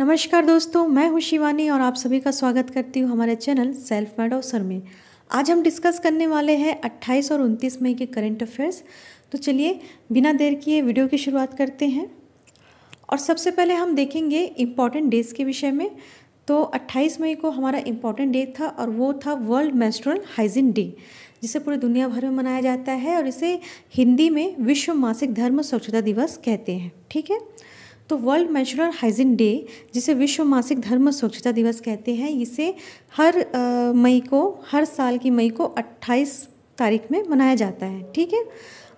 नमस्कार दोस्तों, मैं हूं शिवानी और आप सभी का स्वागत करती हूं हमारे चैनल सेल्फ मेड अवसर में। आज हम डिस्कस करने वाले हैं 28 और 29 मई के करंट अफेयर्स। तो चलिए बिना देर किए वीडियो की शुरुआत करते हैं। और सबसे पहले हम देखेंगे इम्पॉर्टेंट डेज़ के विषय में। तो 28 मई को हमारा इम्पॉर्टेंट डे था और वो था वर्ल्ड मेंस्ट्रुअल हाइजीन डे, जिसे पूरी दुनिया भर में मनाया जाता है और इसे हिंदी में विश्व मासिक धर्म स्वच्छता दिवस कहते हैं। ठीक है, तो वर्ल्ड मेंस्ट्रुअल हाइजीन डे, जिसे विश्व मासिक धर्म स्वच्छता दिवस कहते हैं, इसे हर साल की मई को 28 तारीख में मनाया जाता है। ठीक है,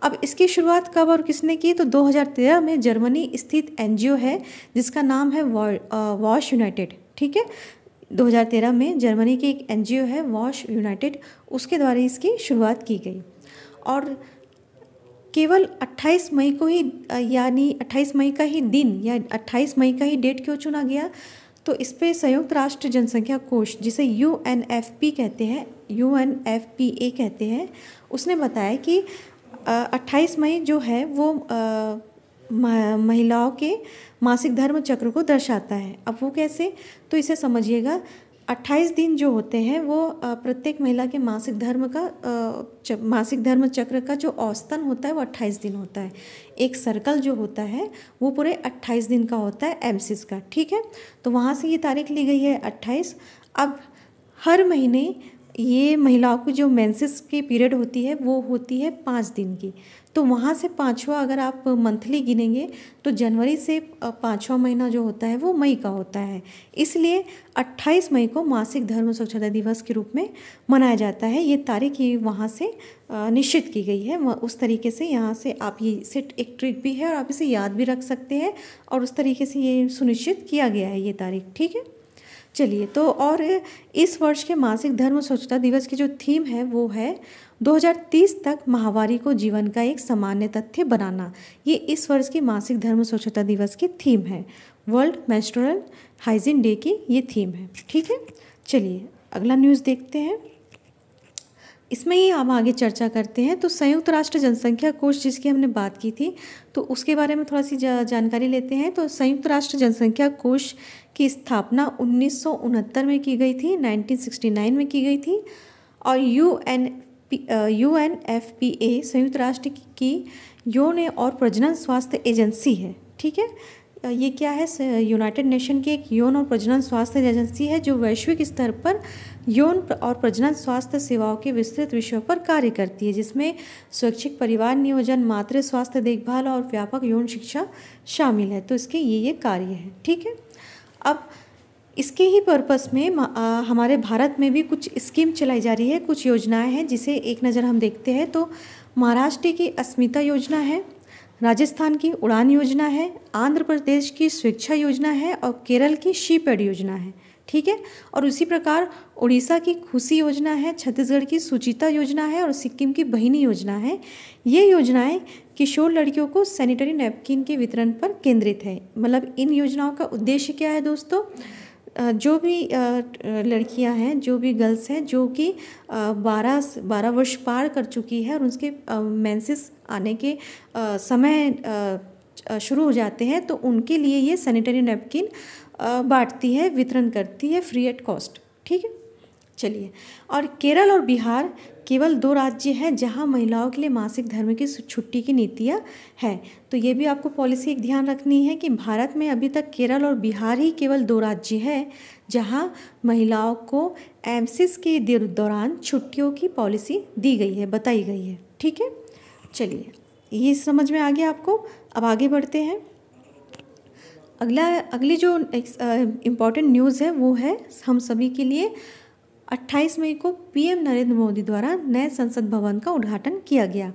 अब इसकी शुरुआत कब और किसने की? तो 2013 में जर्मनी स्थित एनजीओ है जिसका नाम है वॉश यूनाइटेड। ठीक है, 2013 में जर्मनी की एक एनजीओ है वॉश यूनाइटेड, उसके द्वारा इसकी शुरुआत की गई। और केवल 28 मई को ही यानी 28 मई का ही दिन या 28 मई का ही डेट क्यों चुना गया? तो इस पे संयुक्त राष्ट्र जनसंख्या कोष, जिसे यूएनएफपी कहते हैं, यूएनएफपीए कहते हैं, उसने बताया कि 28 मई जो है वो महिलाओं के मासिक धर्म चक्र को दर्शाता है। अब वो कैसे? तो इसे समझिएगा, 28 दिन जो होते हैं वो प्रत्येक महिला के मासिक धर्म चक्र का जो औसतन होता है वो 28 दिन होता है। एक सर्कल जो होता है वो पूरे 28 दिन का होता है, एमसिस का। ठीक है, तो वहाँ से ये तारीख ली गई है 28। अब हर महीने ये महिलाओं की जो मेंसेस की पीरियड होती है वो होती है 5 दिन की। तो वहाँ से पाँचवा अगर आप मंथली गिनेंगे तो जनवरी से पाँचवा महीना जो होता है वो मई का होता है। इसलिए 28 मई को मासिक धर्म स्वच्छता दिवस के रूप में मनाया जाता है। ये तारीख ही वहाँ से निश्चित की गई है। उस तरीके से यहाँ से आप ये इसे एक ट्रिक भी है और आप इसे याद भी रख सकते हैं और उस तरीके से ये सुनिश्चित किया गया है ये तारीख। ठीक है, चलिए, तो और इस वर्ष के मासिक धर्म स्वच्छता दिवस की जो थीम है वो है 2030 तक माहवारी को जीवन का एक सामान्य तथ्य बनाना। ये इस वर्ष की मासिक धर्म स्वच्छता दिवस की थीम है। वर्ल्ड मेंस्ट्रुअल हाइजीन डे की ये थीम है। ठीक है, चलिए अगला न्यूज़ देखते हैं। इसमें ही हम आगे चर्चा करते हैं। तो संयुक्त राष्ट्र जनसंख्या कोष, जिसकी हमने बात की थी, तो उसके बारे में थोड़ा सी जानकारी लेते हैं। तो संयुक्त राष्ट्र जनसंख्या कोष की स्थापना 1969 में की गई थी, 1969 में की गई थी। और यूएनएफपीए संयुक्त राष्ट्र की यौन और प्रजनन स्वास्थ्य एजेंसी है। ठीक है, ये क्या है? यूनाइटेड नेशन की एक यौन और प्रजनन स्वास्थ्य एजेंसी है जो वैश्विक स्तर पर यौन और प्रजनन स्वास्थ्य सेवाओं के विस्तृत विषयों पर कार्य करती है, जिसमें स्वैच्छिक परिवार नियोजन, मातृ स्वास्थ्य देखभाल और व्यापक यौन शिक्षा शामिल है। तो इसके ये कार्य हैं। ठीक है, अब इसके ही पर्पस में हमारे भारत में भी कुछ स्कीम चलाई जा रही है, कुछ योजनाएं हैं, जिसे एक नज़र हम देखते हैं। तो महाराष्ट्र की अस्मिता योजना है, राजस्थान की उड़ान योजना है, आंध्र प्रदेश की स्वेच्छा योजना है और केरल की शीपेड योजना है। ठीक है, और उसी प्रकार उड़ीसा की खुशी योजना है, छत्तीसगढ़ की सुचिता योजना है और सिक्किम की बहिनी योजना है। ये योजनाएं किशोर लड़कियों को सैनिटरी नैपकिन के वितरण पर केंद्रित है। मतलब इन योजनाओं का उद्देश्य क्या है दोस्तों? जो भी लड़कियां हैं, जो भी गर्ल्स हैं, जो कि 12 वर्ष पार कर चुकी है और उसके मेंसेस आने के समय शुरू हो जाते हैं, तो उनके लिए ये सैनिटरी नैपकिन बांटती है, वितरण करती है फ्री एट कॉस्ट। ठीक है, चलिए, और केरल और बिहार केवल 2 राज्य हैं जहां महिलाओं के लिए मासिक धर्म की छुट्टी की नीतियां हैं। तो ये भी आपको पॉलिसी एक ध्यान रखनी है कि भारत में अभी तक केरल और बिहार ही केवल 2 राज्य हैं जहां महिलाओं को एमसिस के दौरान छुट्टियों की पॉलिसी दी गई है, बताई गई है। ठीक है, चलिए ये समझ में आ गया आपको। अब आगे बढ़ते हैं। अगली जो इम्पॉर्टेंट न्यूज़ है वो है हम सभी के लिए 28 मई को पीएम नरेंद्र मोदी द्वारा नए संसद भवन का उद्घाटन किया गया।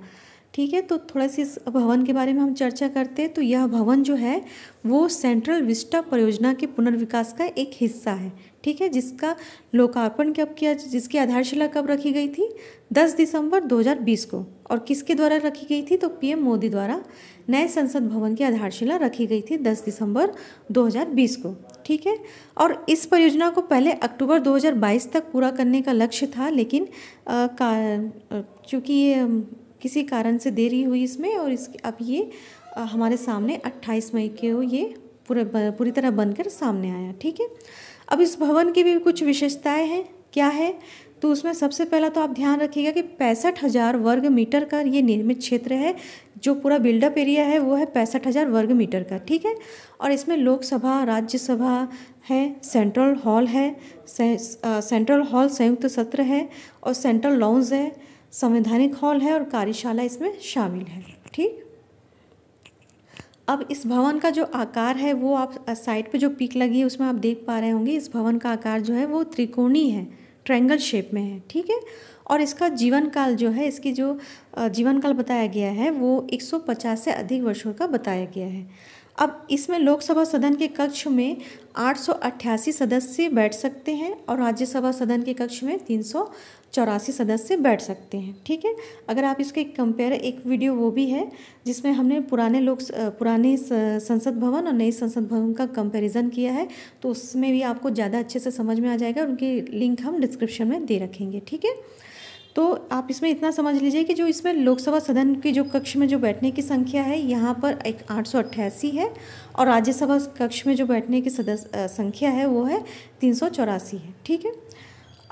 ठीक है, तो थोड़ा सी इस भवन के बारे में हम चर्चा करते हैं। तो यह भवन जो है वो सेंट्रल विस्टा परियोजना के पुनर्विकास का एक हिस्सा है। ठीक है, जिसका लोकार्पण कब किया, जिसकी आधारशिला कब रखी गई थी? 10 दिसंबर 2020 को। और किसके द्वारा रखी गई थी? तो पीएम मोदी द्वारा नए संसद भवन की आधारशिला रखी गई थी 10 दिसंबर 2020 को। ठीक है, और इस परियोजना को पहले अक्टूबर 2022 तक पूरा करने का लक्ष्य था, लेकिन चूँकि ये किसी कारण से देरी हुई इसमें और अब ये हमारे सामने 28 मई को ये पूरी तरह बनकर सामने आया। ठीक है, अब इस भवन की भी कुछ विशेषताएं हैं। क्या है, तो उसमें सबसे पहला तो आप ध्यान रखिएगा कि 65,000 वर्ग मीटर का ये निर्मित क्षेत्र है। जो पूरा बिल्डअप एरिया है वो है 65,000 वर्ग मीटर का। ठीक है, और इसमें लोकसभा, राज्यसभा है, सेंट्रल हॉल है, सेंट्रल हॉल संयुक्त सत्र है, और सेंट्रल लॉन्ज है, संवैधानिक हॉल है, और कार्यशाला इसमें शामिल है। ठीक, अब इस भवन का जो आकार है वो आप साइड पे जो पिक लगी है उसमें आप देख पा रहे होंगे। इस भवन का आकार जो है वो त्रिकोणीय है, ट्रायंगल शेप में है। ठीक है, और इसका जीवन काल जो है, इसकी जो जीवन काल बताया गया है वो 150 से अधिक वर्षों का बताया गया है। अब इसमें लोकसभा सदन के कक्ष में 888 सदस्य बैठ सकते हैं, और राज्यसभा सदन के कक्ष में 384 सदस्य बैठ सकते हैं। ठीक है, अगर आप इसके कंपेयर, एक वीडियो वो भी है जिसमें हमने पुराने संसद भवन और नई संसद भवन का कंपैरिजन किया है, तो उसमें भी आपको ज़्यादा अच्छे से समझ में आ जाएगा। उनकी लिंक हम डिस्क्रिप्शन में दे रखेंगे। ठीक है, तो आप इसमें इतना समझ लीजिए कि जो इसमें लोकसभा सदन के जो कक्ष में जो बैठने की संख्या है यहाँ पर एक 888 है, और राज्यसभा कक्ष में जो बैठने की संख्या है वो है 384 है। ठीक है,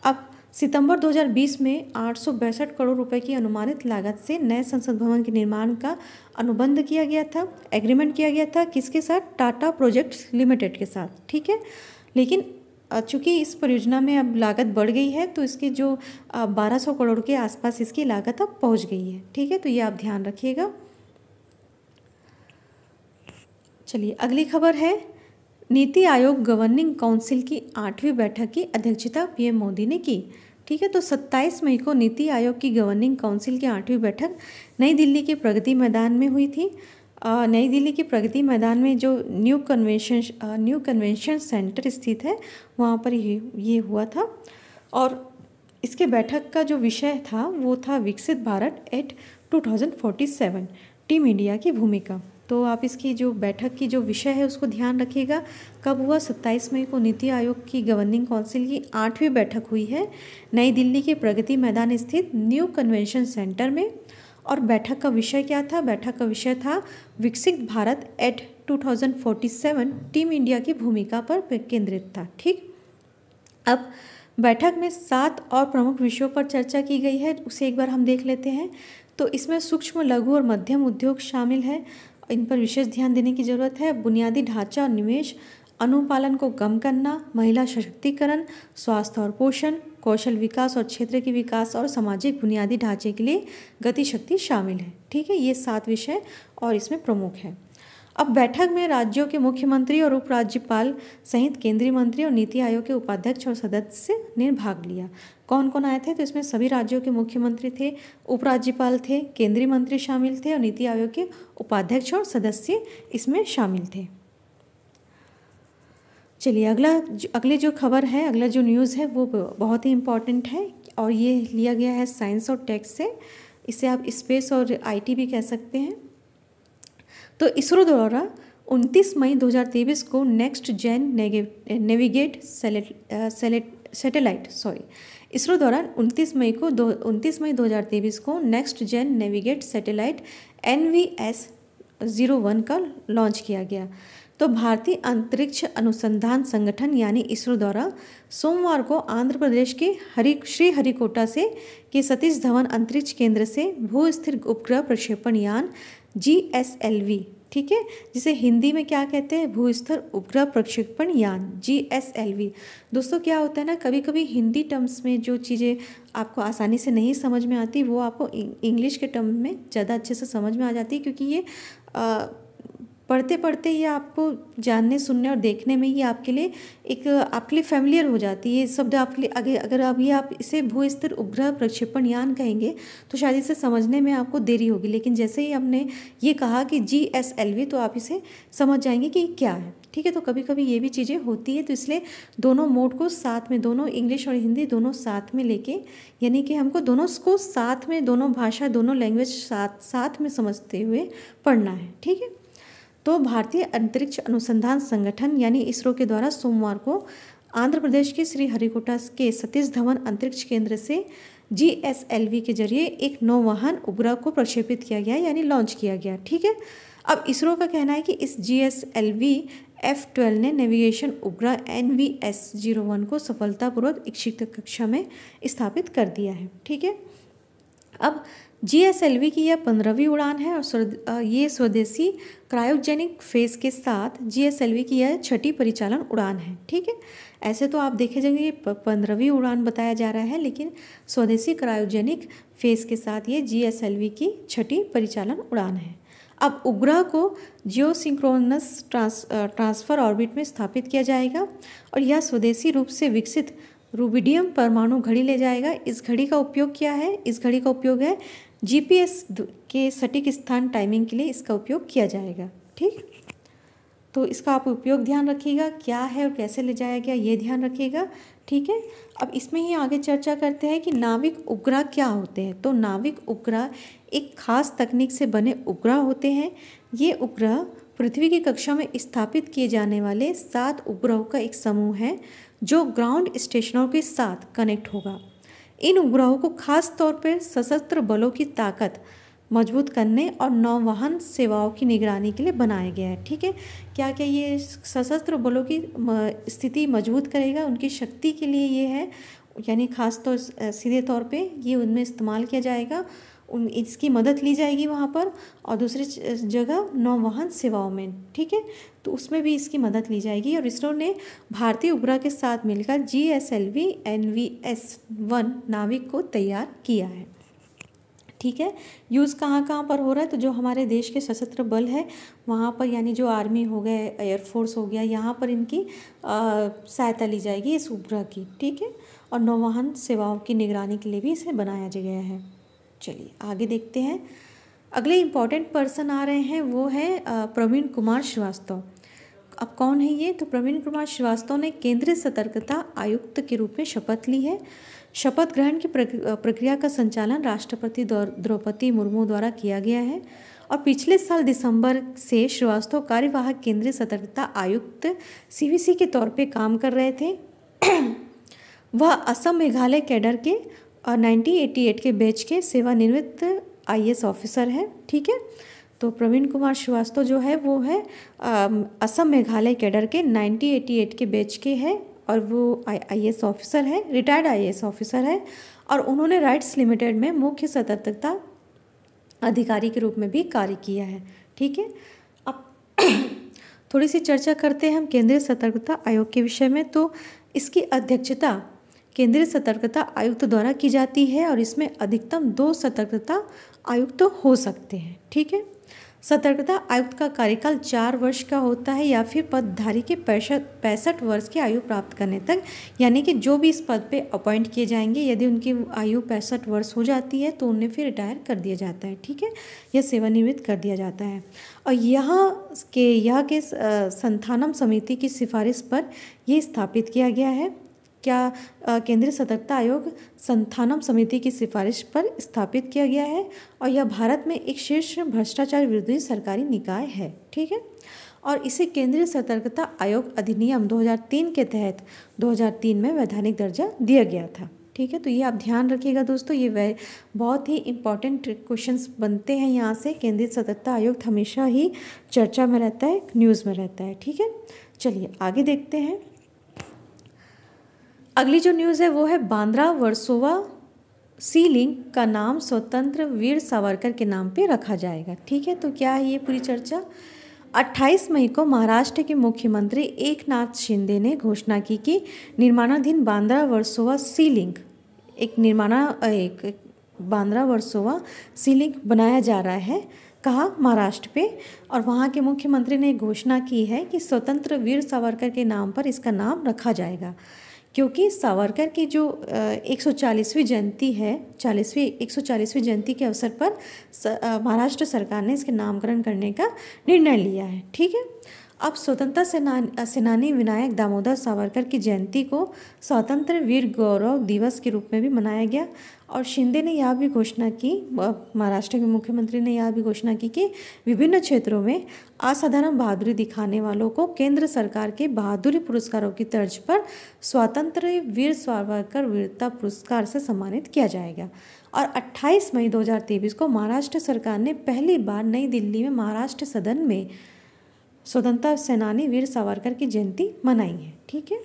अब सितंबर 2020 में 862 करोड़ रुपए की अनुमानित लागत से नए संसद भवन के निर्माण का अनुबंध किया गया था, एग्रीमेंट किया गया था। किसके साथ? टाटा प्रोजेक्ट्स लिमिटेड के साथ। ठीक है, लेकिन चूँकि इस परियोजना में अब लागत बढ़ गई है तो इसकी जो 1200 करोड़ के आसपास इसकी लागत अब पहुंच गई है। ठीक है, तो ये आप ध्यान रखिएगा। चलिए अगली खबर है, नीति आयोग गवर्निंग काउंसिल की 8वीं बैठक की अध्यक्षता पीएम मोदी ने की। ठीक है, तो 27 मई को नीति आयोग की गवर्निंग काउंसिल की 8वीं बैठक नई दिल्ली के प्रगति मैदान में हुई थी। नई दिल्ली के प्रगति मैदान में जो न्यू कन्वेंशन सेंटर स्थित है वहाँ पर ये हुआ था, और इसके बैठक का जो विषय था वो था विकसित भारत एट 2047, टीम इंडिया की भूमिका। तो आप इसकी जो बैठक की जो विषय है उसको ध्यान रखिएगा। कब हुआ? 27 मई को नीति आयोग की गवर्निंग काउंसिल की 8वीं बैठक हुई है नई दिल्ली के प्रगति मैदान स्थित न्यू कन्वेंशन सेंटर में। और बैठक का विषय क्या था? बैठक का विषय था विकसित भारत एट 2047, टीम इंडिया की भूमिका पर केंद्रित था। ठीक, अब बैठक में 7 और प्रमुख विषयों पर चर्चा की गई है, उसे एक बार हम देख लेते हैं। तो इसमें सूक्ष्म, लघु और मध्यम उद्योग शामिल है, इन पर विशेष ध्यान देने की जरूरत है। बुनियादी ढांचा और निवेश, अनुपालन को कम करना, महिला सशक्तिकरण, स्वास्थ्य और पोषण, कौशल विकास और क्षेत्र की विकास, और सामाजिक बुनियादी ढांचे के लिए गतिशक्ति शामिल है। ठीक है, ये 7 विषय और इसमें प्रमुख है। अब बैठक में राज्यों के मुख्यमंत्री और उपराज्यपाल सहित केंद्रीय मंत्री और नीति आयोग के उपाध्यक्ष और सदस्य ने भाग लिया। कौन कौन आए थे? तो इसमें सभी राज्यों के मुख्यमंत्री थे, उपराज्यपाल थे, केंद्रीय मंत्री शामिल थे, और नीति आयोग के उपाध्यक्ष और सदस्य इसमें शामिल थे। चलिए अगली जो खबर है, अगला जो न्यूज़ है वो बहुत ही इम्पॉर्टेंट है, और ये लिया गया है साइंस और टेक से। इसे आप स्पेस और आईटी भी कह सकते हैं। तो इसरो द्वारा 29 मई 2023 को next gen navigate satellite ISRO द्वारा 29 मई 2023 को next gen navigate satellite NVS-01 का लॉन्च किया गया। तो भारतीय अंतरिक्ष अनुसंधान संगठन यानी इसरो द्वारा सोमवार को आंध्र प्रदेश के श्रीहरिकोटा के सतीश धवन अंतरिक्ष केंद्र से भू-स्थिर उपग्रह प्रक्षेपण यान GSLV, ठीक है, जिसे हिंदी में क्या कहते हैं? भू-स्थिर उपग्रह प्रक्षेपण यान, GSLV। दोस्तों क्या होता है ना, कभी कभी हिंदी टर्म्स में जो चीज़ें आपको आसानी से नहीं समझ में आती वो आपको इंग्लिश के टर्म में ज़्यादा अच्छे से समझ में आ जाती है, क्योंकि ये पढ़ते पढ़ते ये आपको जानने, सुनने और देखने में ही आपके लिए फैमिलियर हो जाती है। ये शब्द आपके लिए अगर अभी आप इसे भू-स्थिर उपग्रह प्रक्षेपण यान कहेंगे तो शायद इसे समझने में आपको देरी होगी, लेकिन जैसे ही हमने ये कहा कि GSLV तो आप इसे समझ जाएंगे कि क्या है। ठीक है, तो कभी कभी ये भी चीज़ें होती है, तो इसलिए दोनों मोड को साथ में, दोनों इंग्लिश और हिंदी दोनों साथ में लेके, यानी कि हमको दोनों को साथ में, दोनों भाषा, दोनों लैंग्वेज साथ में समझते हुए पढ़ना है। ठीक है, तो भारतीय अंतरिक्ष अनुसंधान संगठन यानी इसरो के द्वारा सोमवार को आंध्र प्रदेश के श्रीहरिकोटा के सतीश धवन अंतरिक्ष केंद्र से GSLV के जरिए एक नौवहन उपग्रह को प्रक्षेपित किया गया, यानी लॉन्च किया गया। ठीक है, अब इसरो का कहना है कि इस GSLV F-12 ने नेविगेशन उपग्रह NVS-01 को सफलतापूर्वक इच्छित कक्षा में स्थापित कर दिया है। ठीक है, अब GSLV की यह 15वीं उड़ान है और ये स्वदेशी क्रायोजेनिक फेस के साथ GSLV की यह 6ठी परिचालन उड़ान है। ठीक है, ऐसे तो आप देखे जाएंगे ये 15वीं उड़ान बताया जा रहा है, लेकिन स्वदेशी क्रायोजेनिक फेस के साथ ये GSLV की 6ठी परिचालन उड़ान है। अब उपग्रह को जियोसिंक्रोनस ट्रांसफर ऑर्बिट में स्थापित किया जाएगा और यह स्वदेशी रूप से विकसित रूबिडियम परमाणु घड़ी ले जाएगा। इस घड़ी का उपयोग क्या है? इस घड़ी का उपयोग है GPS के सटीक स्थान टाइमिंग के लिए इसका उपयोग किया जाएगा। ठीक, तो इसका आप उपयोग ध्यान रखिएगा, क्या है और कैसे ले जाया गया ये ध्यान रखिएगा। ठीक है, अब इसमें ही आगे चर्चा करते हैं कि नाविक उपग्रह क्या होते हैं। तो नाविक उपग्रह एक खास तकनीक से बने उपग्रह होते हैं। ये उपग्रह पृथ्वी की कक्षा में स्थापित किए जाने वाले 7 उपग्रहों का एक समूह है जो ग्राउंड स्टेशनों के साथ कनेक्ट होगा। इन उपग्रहों को खास तौर पर सशस्त्र बलों की ताकत मजबूत करने और नौवहन सेवाओं की निगरानी के लिए बनाया गया है। ठीक है, क्या क्या ये सशस्त्र बलों की स्थिति मजबूत करेगा, उनकी शक्ति के लिए ये है, यानी खास तौर सीधे तौर पे ये उनमें इस्तेमाल किया जाएगा, इसकी मदद ली जाएगी वहाँ पर, और दूसरी जगह नौवहन सेवाओं में। ठीक है, तो उसमें भी इसकी मदद ली जाएगी। और इसरो ने भारतीय उपग्रह के साथ मिलकर GSLV NVS-1 नाविक को तैयार किया है। ठीक है, यूज़ कहाँ कहाँ पर हो रहा है? तो जो हमारे देश के सशस्त्र बल है वहाँ पर, यानी जो आर्मी हो गए, एयरफोर्स हो गया, यहाँ पर इनकी सहायता ली जाएगी इस उपग्रह की। ठीक है, और नौवहन सेवाओं की निगरानी के लिए भी इसे बनाया गया है। चलिए आगे देखते हैं। अगले इम्पॉर्टेंट पर्सन आ रहे हैं, वो है प्रवीण कुमार श्रीवास्तव। अब कौन है ये? तो प्रवीण कुमार श्रीवास्तव ने केंद्रीय सतर्कता आयुक्त के रूप में शपथ ली है। शपथ ग्रहण की प्रक्रिया का संचालन राष्ट्रपति द्रौपदी मुर्मू द्वारा किया गया है और पिछले साल दिसंबर से श्रीवास्तव कार्यवाहक केंद्रीय सतर्कता आयुक्त CVC के तौर पे काम कर रहे थे। वह असम मेघालय कैडर के 1988 के बैच के सेवानिवृत्त IAS ऑफिसर है। ठीक है, तो प्रवीण कुमार श्रीवास्तव जो है वो है असम मेघालय कैडर के 1988 के बैच के है और वो IAS ऑफिसर है, रिटायर्ड IAS ऑफिसर है, और उन्होंने राइट्स लिमिटेड में मुख्य सतर्कता अधिकारी के रूप में भी कार्य किया है। ठीक है, अब थोड़ी सी चर्चा करते हैं हम केंद्रीय सतर्कता आयोग के विषय में। तो इसकी अध्यक्षता केंद्रीय सतर्कता आयुक्त द्वारा की जाती है और इसमें अधिकतम 2 सतर्कता आयुक्त हो सकते हैं। ठीक है, सतर्कता आयुक्त का कार्यकाल 4 वर्ष का होता है या फिर पदधारी के 65 वर्ष की आयु प्राप्त करने तक, यानी कि जो भी इस पद पे अपॉइंट किए जाएंगे, यदि उनकी आयु 65 वर्ष हो जाती है तो उन्हें फिर रिटायर कर दिया जाता है। ठीक है, यह सेवानिवृत्त कर दिया जाता है। और यहाँ के संथानम समिति की सिफारिश पर यह स्थापित किया गया है। क्या केंद्रीय सतर्कता आयोग संथानम समिति की सिफारिश पर स्थापित किया गया है और यह भारत में एक शीर्ष भ्रष्टाचार विरोधी सरकारी निकाय है। ठीक है, और इसे केंद्रीय सतर्कता आयोग अधिनियम 2003 के तहत 2003 में वैधानिक दर्जा दिया गया था। ठीक है, तो ये आप ध्यान रखिएगा दोस्तों, ये बहुत ही इम्पॉर्टेंट क्वेश्चंस बनते हैं यहाँ से। केंद्रीय सतर्कता आयोग हमेशा ही चर्चा में रहता है, न्यूज़ में रहता है। ठीक है, चलिए आगे देखते हैं। अगली जो न्यूज़ है वो है बांद्रा वर्सोवा सी लिंक का नाम स्वतंत्र वीर सावरकर के नाम पे रखा जाएगा। ठीक है, तो क्या है ये पूरी चर्चा? 28 मई को महाराष्ट्र के मुख्यमंत्री एकनाथ शिंदे ने घोषणा की कि निर्माणाधीन बांद्रा वर्सोवा सी लिंक एक बांद्रा वर्सोवा सी लिंक बनाया जा रहा है। कहाँ? महाराष्ट्र पे। और वहाँ के मुख्यमंत्री ने घोषणा की है कि स्वतंत्र वीर सावरकर के नाम पर इसका नाम रखा जाएगा, क्योंकि सावरकर की जो 140वीं जयंती है, 140वीं जयंती के अवसर पर महाराष्ट्र सरकार ने इसके नामकरण करने का निर्णय लिया है। ठीक है, अब स्वतंत्रता सेनानी विनायक दामोदर सावरकर की जयंती को स्वतंत्र वीर गौरव दिवस के रूप में भी मनाया गया। और शिंदे ने यह भी घोषणा की, महाराष्ट्र के मुख्यमंत्री ने यह भी घोषणा की कि विभिन्न क्षेत्रों में असाधारण बहादुरी दिखाने वालों को केंद्र सरकार के बहादुरी पुरस्कारों की तर्ज पर स्वतंत्र वीर सावरकर वीरता पुरस्कार से सम्मानित किया जाएगा। और 28 मई 2023 को महाराष्ट्र सरकार ने पहली बार नई दिल्ली में महाराष्ट्र सदन में स्वतंत्रता सेनानी वीर सावरकर की जयंती मनाई है। ठीक है,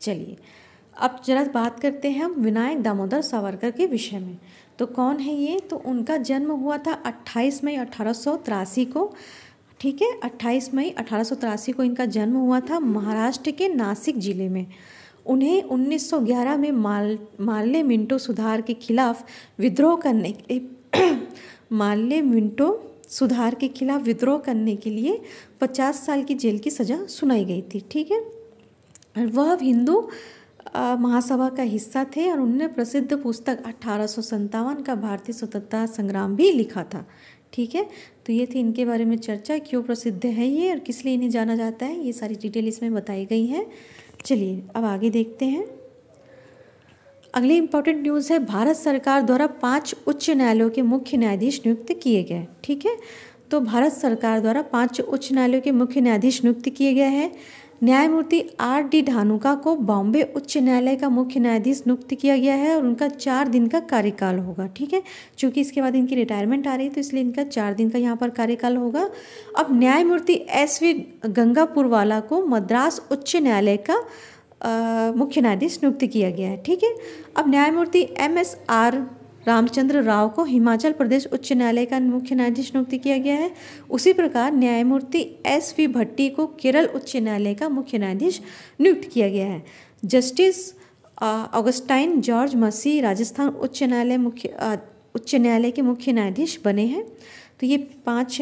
चलिए अब जरा बात करते हैं हम विनायक दामोदर सावरकर के विषय में। तो कौन है ये? तो उनका जन्म हुआ था 28 मई 1883 को। ठीक है, 28 मई 1883 को इनका जन्म हुआ था महाराष्ट्र के नासिक जिले में। उन्हें 1911 में मार्ले मिंटो सुधार के खिलाफ विद्रोह करने के लिए मार्ले मिंटो सुधार के खिलाफ विद्रोह करने के लिए 50 साल की जेल की सज़ा सुनाई गई थी। ठीक है, वह हिंदू महासभा का हिस्सा थे और उन्होंने प्रसिद्ध पुस्तक 1857 का भारतीय स्वतंत्रता संग्राम भी लिखा था। ठीक है, तो ये थी इनके बारे में चर्चा, क्यों प्रसिद्ध है ये और किस लिए इन्हें जाना जाता है, ये सारी डिटेल इसमें बताई गई है। चलिए अब आगे देखते हैं। अगली इम्पोर्टेंट न्यूज़ है, भारत सरकार द्वारा 5 उच्च न्यायालयों के मुख्य न्यायाधीश नियुक्त किए गए। ठीक है, तो भारत सरकार द्वारा 5 उच्च न्यायालयों के मुख्य न्यायाधीश नियुक्त किए गए हैं। न्यायमूर्ति R.D. धानुका को बॉम्बे उच्च न्यायालय का मुख्य न्यायाधीश नियुक्त किया गया है और उनका 4 दिन का कार्यकाल होगा। ठीक है, चूँकि इसके बाद इनकी रिटायरमेंट आ रही है तो इसलिए इनका 4 दिन का यहाँ पर कार्यकाल होगा। अब न्यायमूर्ति S.V. गंगापुरवाला को मद्रास उच्च न्यायालय का मुख्य न्यायाधीश नियुक्त किया गया है। ठीक है, अब न्यायमूर्ति M.S.R. रामचंद्र राव को हिमाचल प्रदेश उच्च न्यायालय का मुख्य न्यायाधीश नियुक्त किया गया है। उसी प्रकार न्यायमूर्ति S.V. भट्टी को केरल उच्च न्यायालय का मुख्य न्यायाधीश नियुक्त किया गया है। जस्टिस ऑगस्टाइन जॉर्ज मसी राजस्थान उच्च न्यायालय के मुख्य न्यायाधीश बने हैं। तो ये 5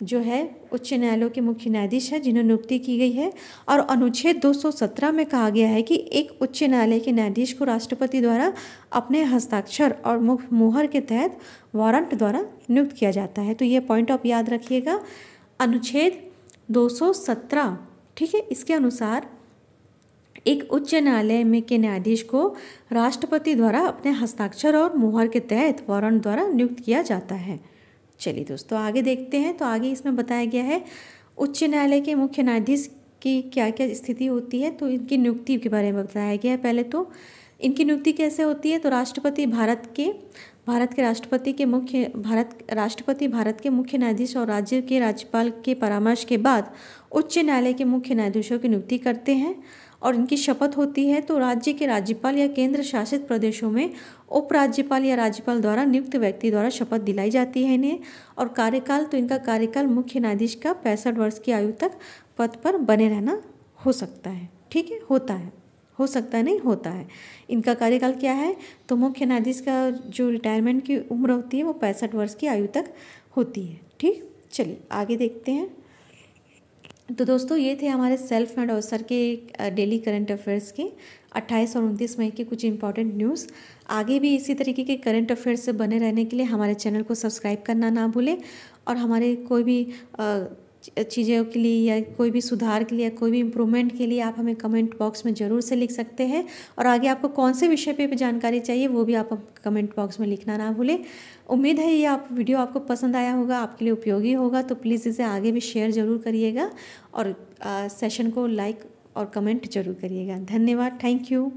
जो है उच्च न्यायालयों के मुख्य न्यायाधीश है जिन्हें नियुक्ति की गई है। और अनुच्छेद 217 में कहा गया है कि एक उच्च न्यायालय के न्यायाधीश को राष्ट्रपति द्वारा अपने हस्ताक्षर और मुहर के तहत वारंट द्वारा नियुक्त किया जाता है। तो ये पॉइंट आप याद रखिएगा, अनुच्छेद 217। ठीक है, इसके अनुसार एक उच्च न्यायालय में के न्यायाधीश को राष्ट्रपति द्वारा अपने हस्ताक्षर और मुहर के तहत वारंट द्वारा नियुक्त किया जाता है। चलिए दोस्तों आगे देखते हैं। तो आगे इसमें बताया गया है उच्च न्यायालय के मुख्य न्यायाधीश की क्या क्या स्थिति होती है। तो इनकी नियुक्ति के बारे में बताया गया है। पहले तो इनकी नियुक्ति कैसे होती है, तो राष्ट्रपति भारत के मुख्य न्यायाधीश और राज्य के राज्यपाल के परामर्श के बाद उच्च न्यायालय के मुख्य न्यायाधीशों की नियुक्ति करते हैं और इनकी शपथ होती है। तो राज्य के राज्यपाल या केंद्र शासित प्रदेशों में उपराज्यपाल या राज्यपाल द्वारा नियुक्त व्यक्ति द्वारा शपथ दिलाई जाती है इन्हें। और कार्यकाल, तो इनका कार्यकाल मुख्य न्यायाधीश का 65 वर्ष की आयु तक पद पर बने रहना हो सकता है। ठीक है, होता है, हो सकता है नहीं, होता है। इनका कार्यकाल क्या है, तो मुख्य न्यायाधीश का जो रिटायरमेंट की उम्र होती है वो 65 वर्ष की आयु तक होती है। ठीक, चलिए आगे देखते हैं। तो दोस्तों ये थे हमारे सेल्फ मेड ऑफिसर के डेली करंट अफेयर्स के 28 और 29 मई के कुछ इंपॉर्टेंट न्यूज़। आगे भी इसी तरीके के करंट अफेयर्स से बने रहने के लिए हमारे चैनल को सब्सक्राइब करना ना भूलें और हमारे कोई भी चीज़ों के लिए या कोई भी सुधार के लिए या कोई भी इम्प्रूवमेंट के लिए आप हमें कमेंट बॉक्स में ज़रूर से लिख सकते हैं। और आगे आपको कौन से विषय पे जानकारी चाहिए वो भी आप कमेंट बॉक्स में लिखना ना भूलें। उम्मीद है ये वीडियो आपको पसंद आया होगा, आपके लिए उपयोगी होगा। तो प्लीज़ इसे आगे भी शेयर ज़रूर करिएगा और सेशन को लाइक और कमेंट जरूर करिएगा। धन्यवाद, थैंक यू।